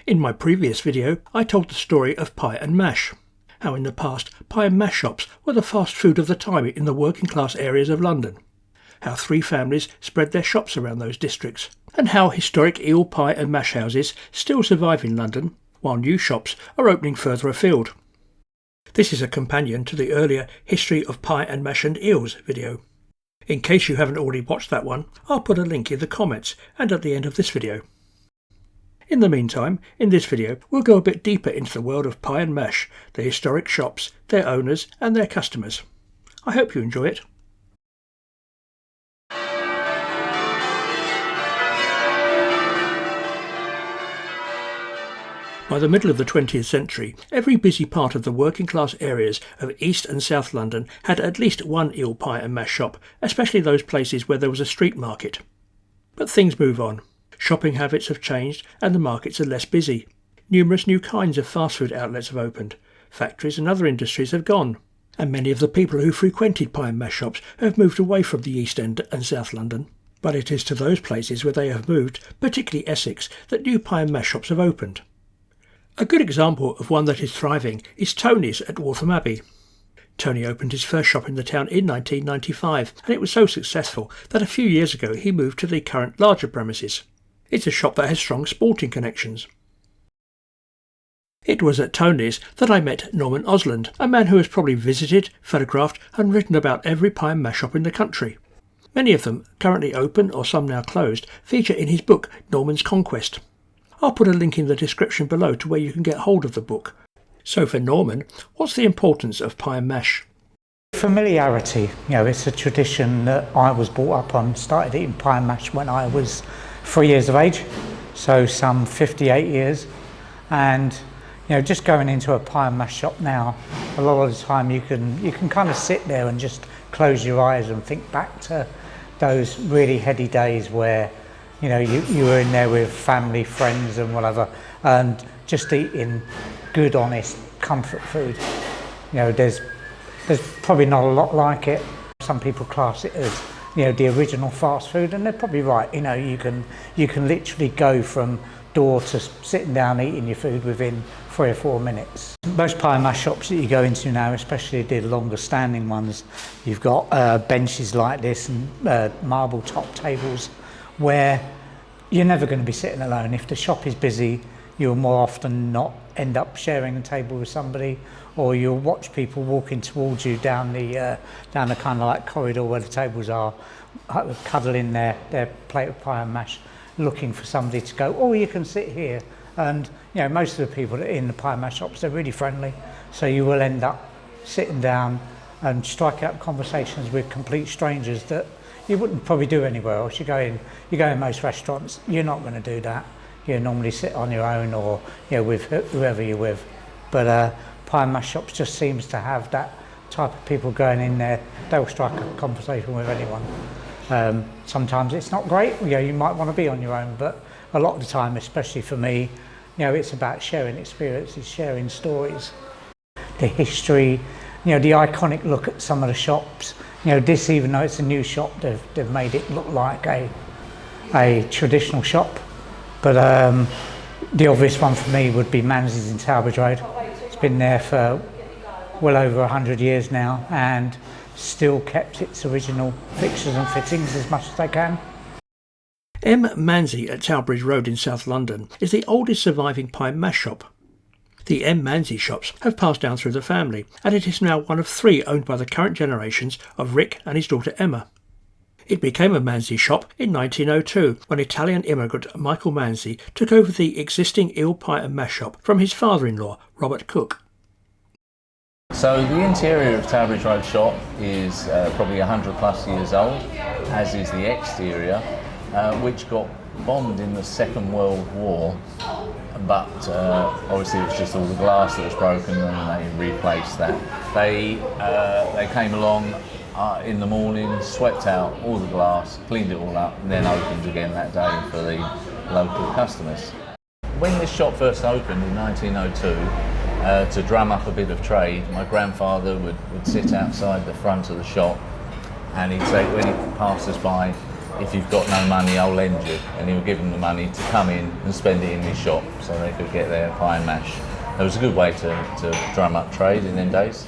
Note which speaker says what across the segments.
Speaker 1: In my previous video, I told the story of pie and mash. How in the past, pie and mash shops were the fast food of the time in the working class areas of London. How 3 families spread their shops around those districts. And how historic eel pie and mash houses still survive in London, while new shops are opening further afield. This is a companion to the earlier History of Pie and Mash and Eels video. In case you haven't already watched that one, I'll put a link in the comments and at the end of this video. In the meantime, in this video we'll go a bit deeper into the world of pie and mash, the historic shops, their owners and their customers. I hope you enjoy it. By the middle of the 20th century, every busy part of the working class areas of East and South London had at least one eel pie and mash shop, especially those places where there was a street market. But things move on. Shopping habits have changed and the markets are less busy. Numerous new kinds of fast food outlets have opened. Factories and other industries have gone. And many of the people who frequented pie and mash shops have moved away from the East End and South London. But it is to those places where they have moved, particularly Essex, that new pie and mash shops have opened. A good example of one that is thriving is Tony's at Waltham Abbey. Tony opened his first shop in the town in 1995 and it was so successful that a few years ago he moved to the current larger premises. It's a shop that has strong sporting connections. It was at Tony's that I met Norman Osland, a man who has probably visited, photographed and written about every pie and mash shop in the country. Many of them, currently open or some now closed, feature in his book Norman's Conquest. I'll put a link in the description below to where you can get hold of the book. So for Norman, what's the importance of pie and mash?
Speaker 2: Familiarity. It's a tradition that I was brought up on. Started eating pie and mash when I was 3 years of age, so some 58 years. And just going into a pie and mash shop now, a lot of the time you can kind of sit there and just close your eyes and think back to those really heady days where you were in there with family, friends and whatever, and just eating good, honest comfort food. There's probably not a lot like it. Some people class it as the original fast food, and they're probably right. You can literally go from door to sitting down eating your food within 3 or 4 minutes. Most pie and mash shops that you go into now, especially the longer standing ones, you've got benches like this and marble top tables where you're never going to be sitting alone. If the shop is busy, you'll more often not end up sharing a table with somebody, or you'll watch people walking towards you down the kind of like corridor where the tables are, cuddling their plate of pie and mash, looking for somebody to go, oh, you can sit here. And most of the people in the pie and mash shops, they're really friendly, so you will end up sitting down and strike out conversations with complete strangers that you wouldn't probably do anywhere else. You go in most restaurants, you're not going to do that. You normally sit on your own or with whoever you're with. But pie and mash shops just seems to have that type of people going in there. They'll strike a conversation with anyone. Sometimes it's not great. You might want to be on your own, but a lot of the time, especially for me, it's about sharing experiences, sharing stories, the history, the iconic look at some of the shops. This, even though it's a new shop, they've made it look like a traditional shop. But the obvious one for me would be Manze's in Towerbridge Road. It's been there for well over 100 years now and still kept its original fixtures and fittings as much as they can.
Speaker 1: Manze at Towerbridge Road in South London is the oldest surviving pie and mash shop. The Manze shops have passed down through the family, and it is now one of 3 owned by the current generations of Rick and his daughter Emma. It became a Manze shop in 1902 when Italian immigrant Michael Manze took over the existing eel pie and mash shop from his father-in-law, Robert Cooke.
Speaker 3: So the interior of Towerbridge Road shop is probably 100 plus years old, as is the exterior, which got bombed in the Second World War. But obviously it was just all the glass that was broken and they replaced that. They came along in the morning, swept out all the glass, cleaned it all up and then opened again that day for the local customers. When this shop first opened in 1902, to drum up a bit of trade, my grandfather would sit outside the front of the shop and he'd say when he passed us by, if you've got no money, I'll lend you. And he'll give them the money to come in and spend it in his shop so they could get their pie and mash. It was a good way to drum up trade in them days.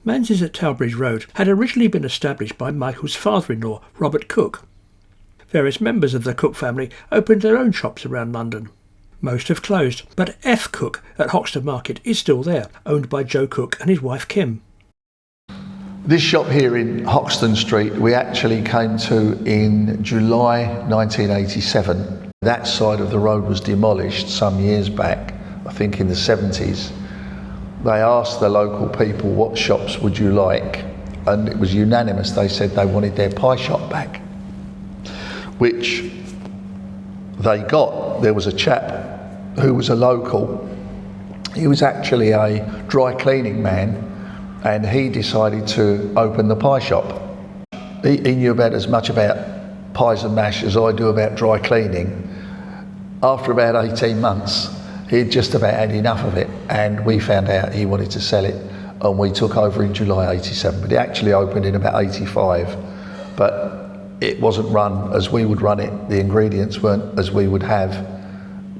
Speaker 1: Manze's at Talbridge Road had originally been established by Michael's father-in-law, Robert Cooke. Various members of the Cooke family opened their own shops around London. Most have closed, but F. Cooke at Hoxton Market is still there, owned by Joe Cooke and his wife Kim.
Speaker 4: This shop here in Hoxton Street we actually came to in July 1987. That side of the road was demolished some years back, I think in the 70s. They asked the local people, what shops would you like? And it was unanimous, they said they wanted their pie shop back, which they got. There was a chap who was a local. He was actually a dry cleaning man, and he decided to open the pie shop. He knew about as much about pies and mash as I do about dry cleaning. After about 18 months, he'd just about had enough of it, and we found out he wanted to sell it, and we took over in July 87. But it actually opened in about 85, but it wasn't run as we would run it. The ingredients weren't as we would have,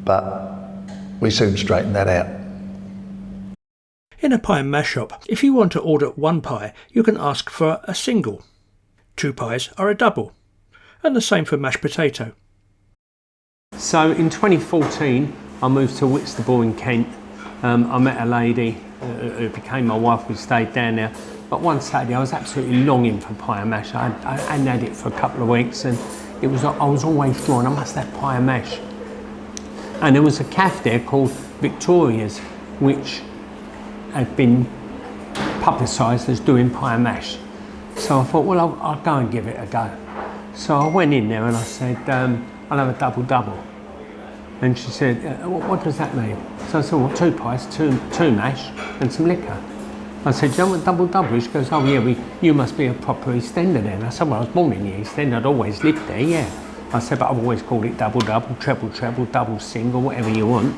Speaker 4: but we soon straightened that out.
Speaker 1: In a pie and mash shop, if you want to order one pie, you can ask for a single. 2 pies are a double, and the same for mashed potato.
Speaker 5: So in 2014, I moved to Whitstable in Kent. I met a lady who became my wife. We stayed down there. But one Saturday, I was absolutely longing for pie and mash. I hadn't had it for a couple of weeks, and I was always drawn, I must have pie and mash. And there was a cafe there called Victoria's, which had been publicised as doing pie and mash. So I thought, well, I'll go and give it a go. So I went in there and I said, I'll have a double-double. And she said, what does that mean? So I said, well, 2 pies, two mash and some liquor. I said, do you know what double-double is? She goes, oh yeah, you must be a proper East Ender then. I said, well, I was born in the East End, I'd always lived there, yeah. I said, but I've always called it double-double, treble-treble, double-single, whatever you want.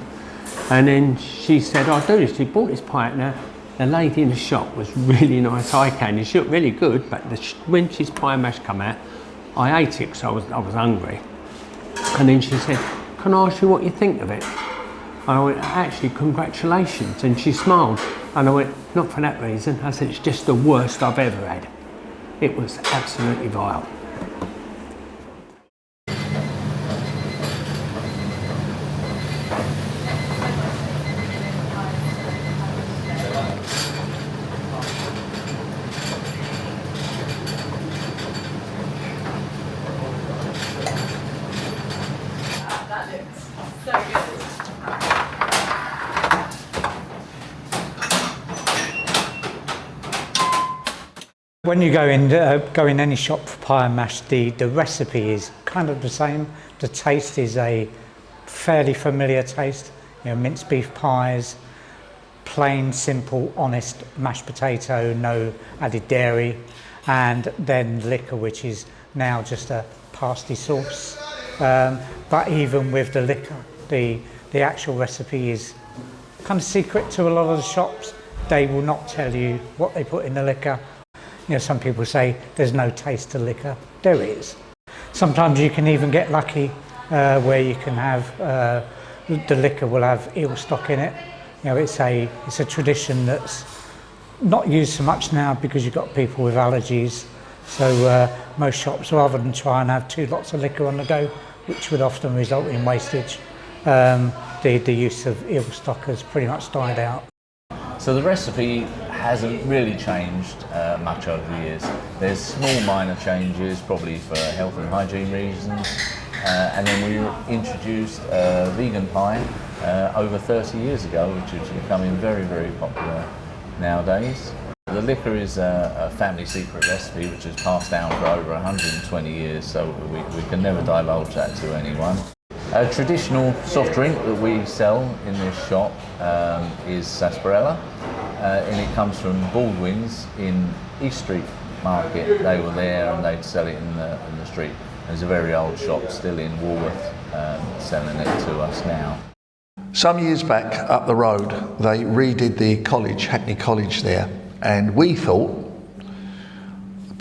Speaker 5: And then she said, I'll do this. She bought this pie out now. The lady in the shop was really nice eye candy. She looked really good, but when she's pie and mash come out, I ate it because I was hungry. And then she said, can I ask you what you think of it? I went, actually, congratulations. And she smiled. And I went, not for that reason. I said, it's just the worst I've ever had. It was absolutely vile.
Speaker 2: When you go in any shop for pie and mash, the recipe is kind of the same. The taste is a fairly familiar taste. You know, minced beef pies, plain, simple, honest mashed potato, no added dairy, and then liquor, which is now just a pasty sauce. But even with the liquor, the actual recipe is kind of secret to a lot of the shops. They will not tell you what they put in the liquor. You know, some people say there's no taste to liquor. There is. Sometimes you can even get lucky where you can have the liquor will have eel stock in it. You know, it's a tradition that's not used so much now because you've got people with allergies. So most shops, rather than try and have 2 lots of liquor on the go, which would often result in wastage, the use of eel stock has pretty much died out.
Speaker 3: So the recipe hasn't really changed much over the years. There's small minor changes, probably for health and hygiene reasons. And then we introduced vegan pie over 30 years ago, which is becoming very, very popular nowadays. The liquor is a family secret recipe which has passed down for over 120 years, so we can never divulge that to anyone. A traditional soft drink that we sell in this shop is sarsaparilla, and it comes from Baldwin's in East Street Market. They were there and they'd sell it in the street. There's a very old shop still in Walworth selling it to us now.
Speaker 4: Some years back up the road they redid the college, Hackney College there, and we thought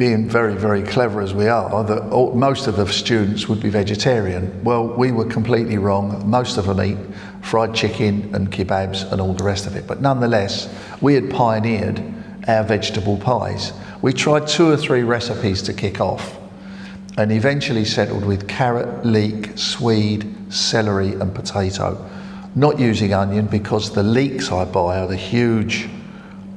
Speaker 4: being very, very clever as we are, that most of the students would be vegetarian. Well, we were completely wrong. Most of them eat fried chicken and kebabs and all the rest of it. But nonetheless, we had pioneered our vegetable pies. We tried 2 or 3 recipes to kick off and eventually settled with carrot, leek, swede, celery and potato. Not using onion because the leeks I buy are the huge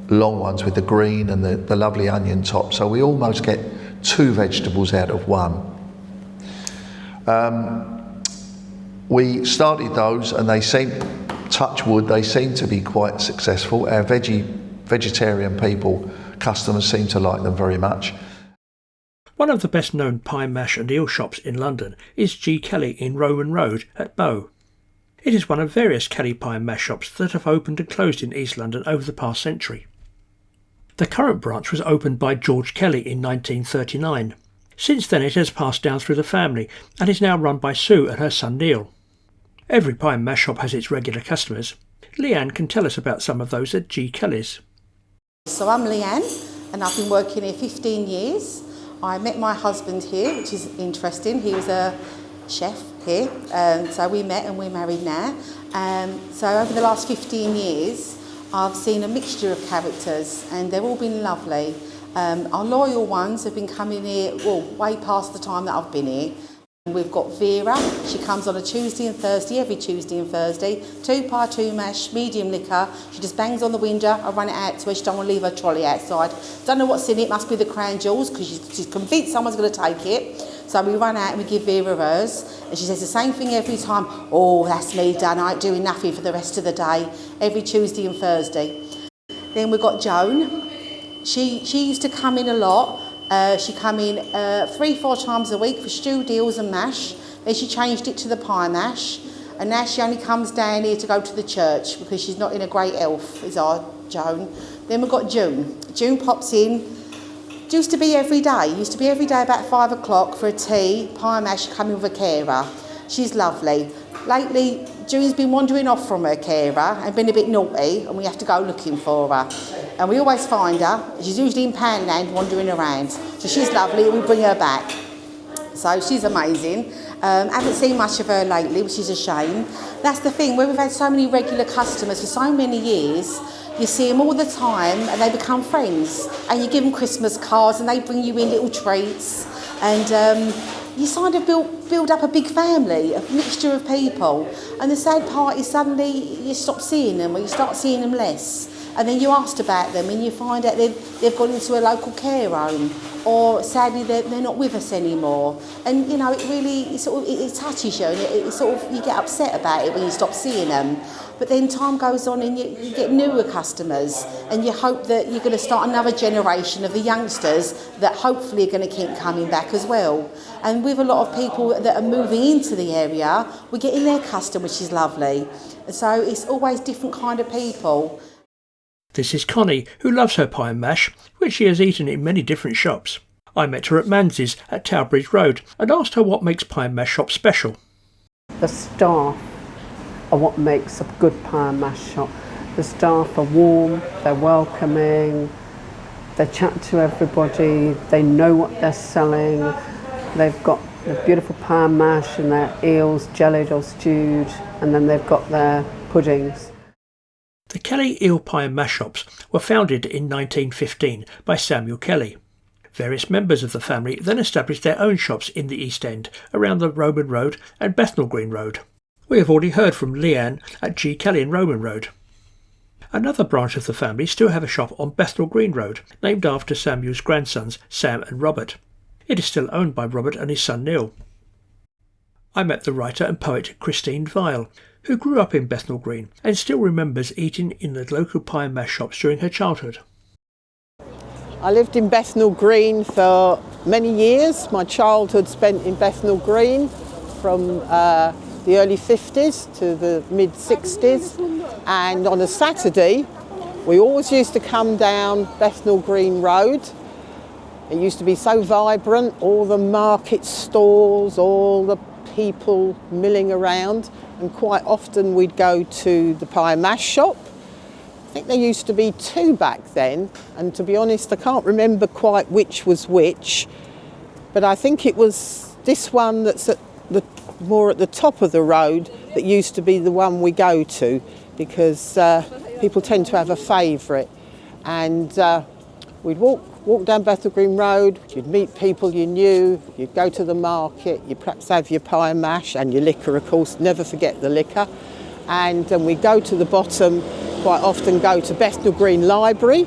Speaker 4: long ones with the green and the lovely onion top. So we almost get 2 vegetables out of 1. We started those and they seem, touch wood, they seem to be quite successful. Our vegetarian people, customers seem to like them very much.
Speaker 1: One of the best known pie mash and eel shops in London is G. Kelly in Roman Road at Bow. It is one of various Kelly pie and mash shops that have opened and closed in East London over the past century. The current branch was opened by George Kelly in 1939. Since then it has passed down through the family and is now run by Sue and her son Neil. Every pie and mash shop has its regular customers. Leanne can tell us about some of those at G. Kelly's.
Speaker 6: So I'm Leanne and I've been working here 15 years. I met my husband here, which is interesting. He was a chef here, so we met and we're married now. So over the last 15 years, I've seen a mixture of characters and they've all been lovely. Our loyal ones have been coming here, well, way past the time that I've been here. We've got Vera, she comes on a Tuesday and Thursday, every Tuesday and Thursday. 2 pie, 2 mash, medium liquor. She just bangs on the window, I run it out to her, she don't want to leave her trolley outside. Don't know what's in it, must be the crown jewels because she's convinced someone's going to take it. So we run out and we give Vera hers and she says the same thing every time. Oh, that's me done, I ain't doing nothing for the rest of the day. Every Tuesday and Thursday. Then we've got Joan. She used to come in a lot. She come in 3-4 times a week for stew, deals and mash. Then she changed it to the pie mash. And now she only comes down here to go to the church because she's not in a great health, is our Joan. Then we've got June. June pops in. Used to be every day. Used to be every day about 5 o'clock for a tea, pie mash, coming with a carer. She's lovely. Lately, June's been wandering off from her carer and been a bit naughty and we have to go looking for her. And we always find her. She's usually in Poundland wandering around. So she's lovely and we bring her back. So she's amazing. Haven't seen much of her lately, which is a shame. That's the thing, where we've had so many regular customers for so many years, you see them all the time and they become friends. And you give them Christmas cards and they bring you in little treats. And you kind of build up a big family, a mixture of people. And the sad part is suddenly you stop seeing them or you start seeing them less. And then you asked about them and you find out they've gone into a local care home or sadly they're not with us anymore. And you know, it really it touches you and it sort of, you get upset about it when you stop seeing them. But then time goes on and you get newer customers and you hope that you're going to start another generation of the youngsters that hopefully are going to keep coming back as well. And with a lot of people that are moving into the area, we're getting their custom, which is lovely. So it's always different kind of people.
Speaker 1: This is Connie, who loves her pie and mash, which she has eaten in many different shops. I met her at Manze's at Towbridge Road and asked her what makes pie and mash shops special.
Speaker 7: The staff are what makes a good pie and mash shop. The staff are warm, they're welcoming, they chat to everybody, they know what they're selling, they've got the beautiful pie and mash and their eels jellied or stewed, and then they've got their puddings.
Speaker 1: The Kelly Eel Pie and Mash shops were founded in 1915 by Samuel Kelly. Various members of the family then established their own shops in the East End, around the Roman Road and Bethnal Green Road. We have already heard from Leanne at G. Kelly in Roman Road. Another branch of the family still have a shop on Bethnal Green Road, named after Samuel's grandsons, Sam and Robert. It is still owned by Robert and his son Neil. I met the writer and poet Christine Vial, who grew up in Bethnal Green and still remembers eating in the local pie and mash shops during her childhood.
Speaker 8: I lived in Bethnal Green for many years. My childhood spent in Bethnal Green from the early 50s to the mid 60s, and on a Saturday we always used to come down Bethnal Green Road. It used to be so vibrant, all the market stalls, all the people milling around, and quite often we'd go to the pie and mash shop think there used to be 2 back then, and to be honest, I can't remember quite which was which, but I think it was this one that's more at the top of the road that used to be the one we go to, because people tend to have a favourite. And we'd walk down Bethnal Green Road, you'd meet people you knew, you'd go to the market, you'd perhaps have your pie and mash and your liquor, of course, never forget the liquor. And we go to the bottom, quite often go to Bethnal Green Library,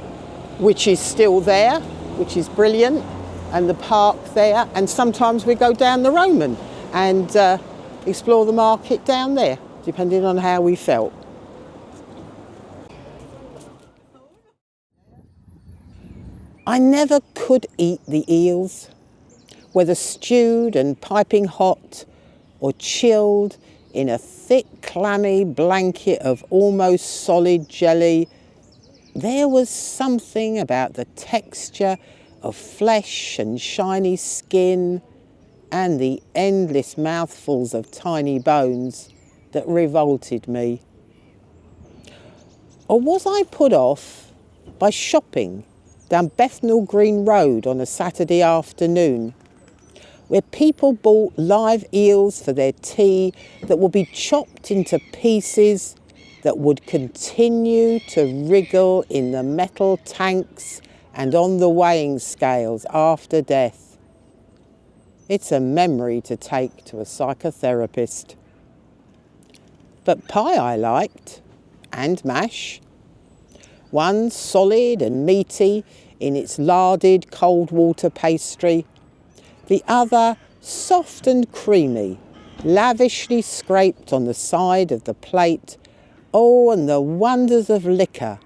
Speaker 8: which is still there, which is brilliant, and the park there. And sometimes we go down the Roman and explore the market down there, depending on how we felt. I never could eat the eels, whether stewed and piping hot or chilled in a thick, clammy blanket of almost solid jelly. There was something about the texture of flesh and shiny skin and the endless mouthfuls of tiny bones that revolted me. Or was I put off by shopping down Bethnal Green Road on a Saturday afternoon, where people bought live eels for their tea that would be chopped into pieces that would continue to wriggle in the metal tanks and on the weighing scales after death? It's a memory to take to a psychotherapist. But pie I liked, and mash. One solid and meaty in its larded cold water pastry, the other soft and creamy, lavishly scraped on the side of the plate. Oh, and the wonders of liquor,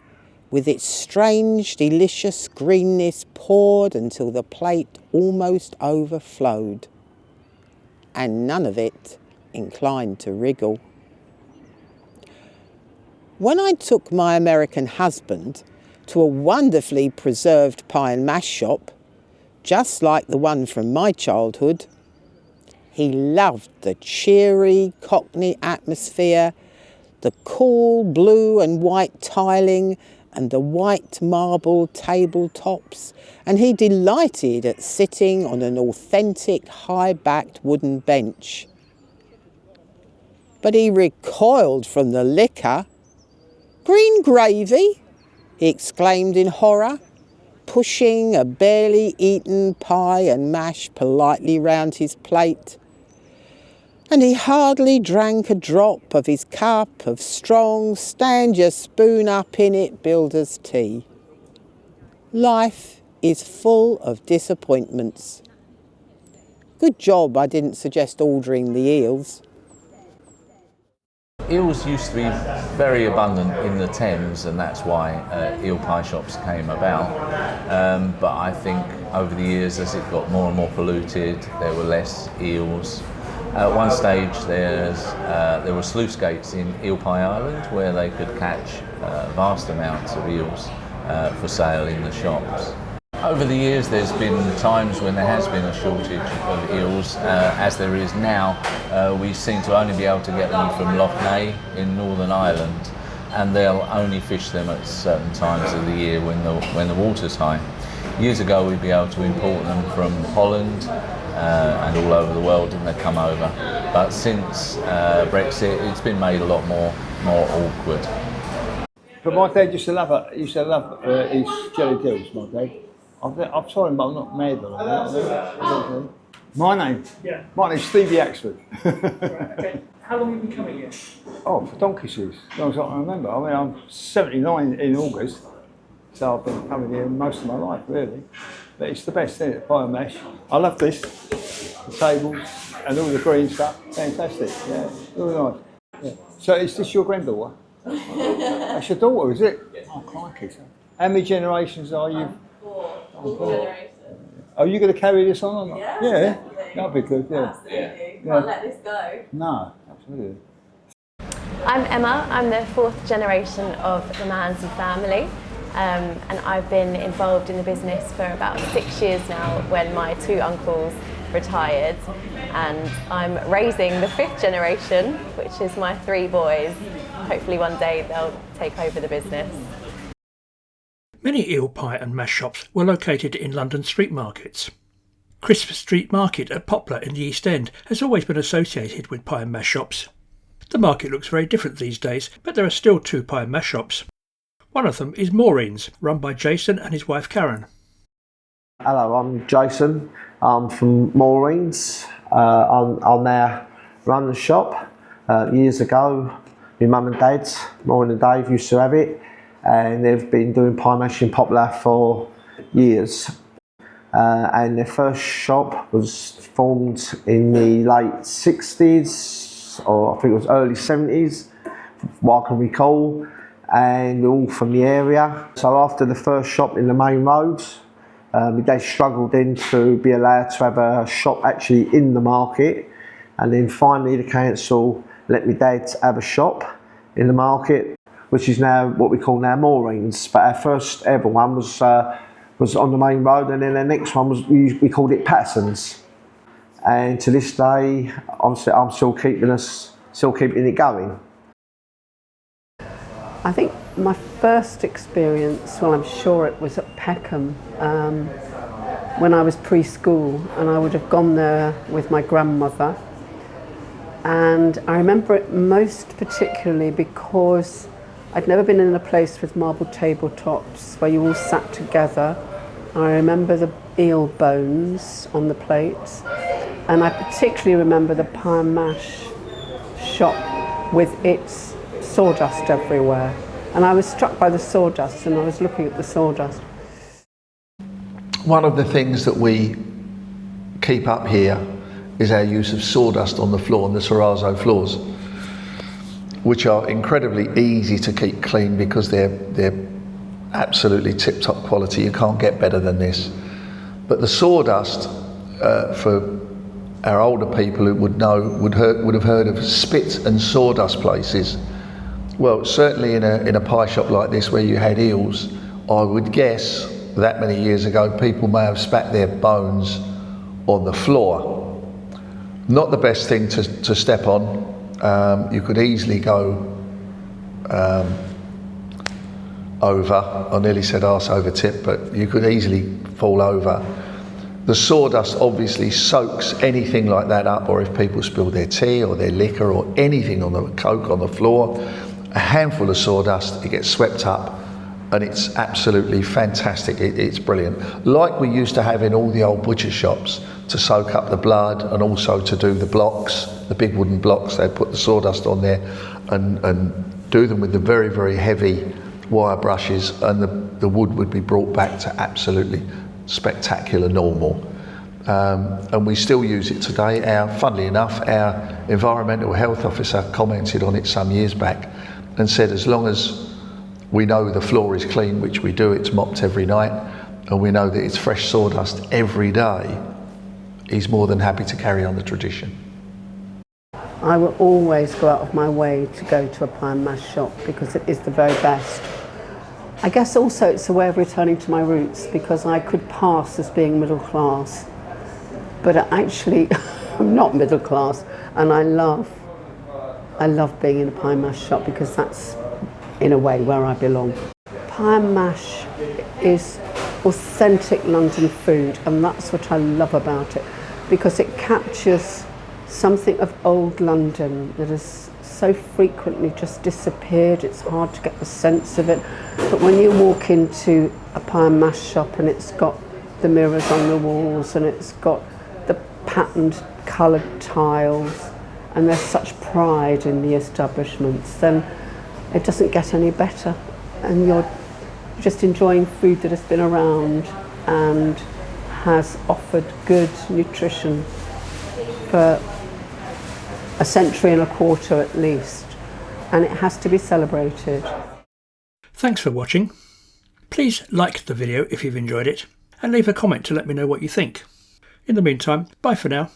Speaker 8: with its strange, delicious greenness poured until the plate almost overflowed, and none of it inclined to wriggle. When I took my American husband to a wonderfully preserved pie and mash shop, just like the one from my childhood, he loved the cheery Cockney atmosphere, the cool blue and white tiling and the white marble tabletops, and he delighted at sitting on an authentic high-backed wooden bench. But he recoiled from the liquor. "Green gravy?" he exclaimed in horror, pushing a barely eaten pie and mash politely round his plate. And he hardly drank a drop of his cup of strong, stand your spoon up in it builder's tea. Life is full of disappointments. Good job I didn't suggest ordering the eels.
Speaker 3: Eels used to be very abundant in the Thames, and that's why eel pie shops came about. But I think over the years, as it got more and more polluted, there were less eels. At one stage, there were sluice gates in Eel Pie Island where they could catch vast amounts of eels for sale in the shops. Over the years, there's been times when there has been a shortage of eels. As there is now, we seem to only be able to get them from Loch Ness in Northern Ireland, and they'll only fish them at certain times of the year when the water's high. Years ago, we'd be able to import them from Holland and all over the world, and they'd come over. But since Brexit, it's been made a lot more awkward.
Speaker 9: But my dad used to love his jelly eels, my dad. I've tried them, but I'm not mad on them. My name's Stevie Axford.
Speaker 1: Right, okay. How long have you been coming here?
Speaker 9: Oh, for donkey's years, as long as I can remember. I mean, I'm 79 in August, so I've been coming here most of my life, really. But it's the best, isn't it? Pie and mash. I love this, the tables and all the green stuff. Fantastic, yeah, really nice. Yeah. So is this your granddaughter? That's your daughter, is it? Oh, crikey. How many generations are you?
Speaker 10: Generation.
Speaker 9: Are you going to carry this on or not?
Speaker 10: Yeah,
Speaker 9: yeah.
Speaker 10: definitely.
Speaker 9: That'd be good, yeah.
Speaker 10: Absolutely. Can't let this go.
Speaker 9: No, absolutely.
Speaker 10: I'm Emma. I'm the 4th generation of the Manze family, and I've been involved in the business for about 6 years now when my 2 uncles retired, and I'm raising the 5th generation, which is my 3 boys. Hopefully one day they'll take over the business.
Speaker 1: Many eel pie and mash shops were located in London street markets. Crisp Street Market at Poplar in the East End has always been associated with pie and mash shops. The market looks very different these days, but there are still 2 pie and mash shops. One of them is Maureen's, run by Jason and his wife Karen.
Speaker 11: Hello, I'm Jason. I'm from Maureen's. I now run the shop. Years ago, my mum and dad, Maureen and Dave, used to have it, and they've been doing pie mash in Poplar for years. And their first shop was formed in the late 60s, or I think it was early 70s, what I can recall, and we're all from the area. So after the first shop in the main road, my dad struggled then to be allowed to have a shop actually in the market, and then finally the council let my dad have a shop in the market, which is now what we call now Maureen's. But our first ever one was on the main road, and then the next one was we called it Patterson's. And to this day, I'm still keeping it going.
Speaker 7: I think my first experience, well, I'm sure it was at Peckham, when I was preschool, and I would have gone there with my grandmother. And I remember it most particularly because I'd never been in a place with marble tabletops where you all sat together. I remember the eel bones on the plates, and I particularly remember the pie and mash shop with its sawdust everywhere. And I was struck by the sawdust, and I was looking at the sawdust.
Speaker 4: One of the things that we keep up here is our use of sawdust on the floor, on the terrazzo floors, which are incredibly easy to keep clean because they're absolutely tip-top quality. You can't get better than this. But the sawdust, for our older people who would have heard of spit and sawdust places. Well, certainly in a pie shop like this where you had eels, I would guess that many years ago people may have spat their bones on the floor. Not the best thing to step on. You could easily go over, I nearly said arse over tip, but you could easily fall over. The sawdust obviously soaks anything like that up, or if people spill their tea or their liquor or anything on the Coke on the floor, a handful of sawdust, it gets swept up, and it's absolutely fantastic. It's brilliant. Like we used to have in all the old butcher shops to soak up the blood, and also to do the blocks, the big wooden blocks, they put the sawdust on there and do them with the very, very heavy wire brushes, and the wood would be brought back to absolutely spectacular normal. And we still use it today. Funnily enough, our environmental health officer commented on it some years back and said as long as we know the floor is clean, which we do, it's mopped every night, and we know that it's fresh sawdust every day, he's more than happy to carry on the tradition.
Speaker 7: I will always go out of my way to go to a pie and mash shop because it is the very best. I guess also it's a way of returning to my roots, because I could pass as being middle class, but actually I'm not middle class, and I love being in a pie and mash shop because that's in a way where I belong. Pie and mash is authentic London food, and that's what I love about it, because it captures something of old London that has so frequently just disappeared. It's hard to get the sense of it, but when you walk into a pie and mash shop and it's got the mirrors on the walls and it's got the patterned coloured tiles and there's such pride in the establishments, then it doesn't get any better, and you're just enjoying food that has been around and has offered good nutrition for a century and a quarter at least, and it has to be celebrated.
Speaker 1: Thanks for watching. Please like the video if you've enjoyed it, and leave a comment to let me know what you think. In the meantime, bye for now.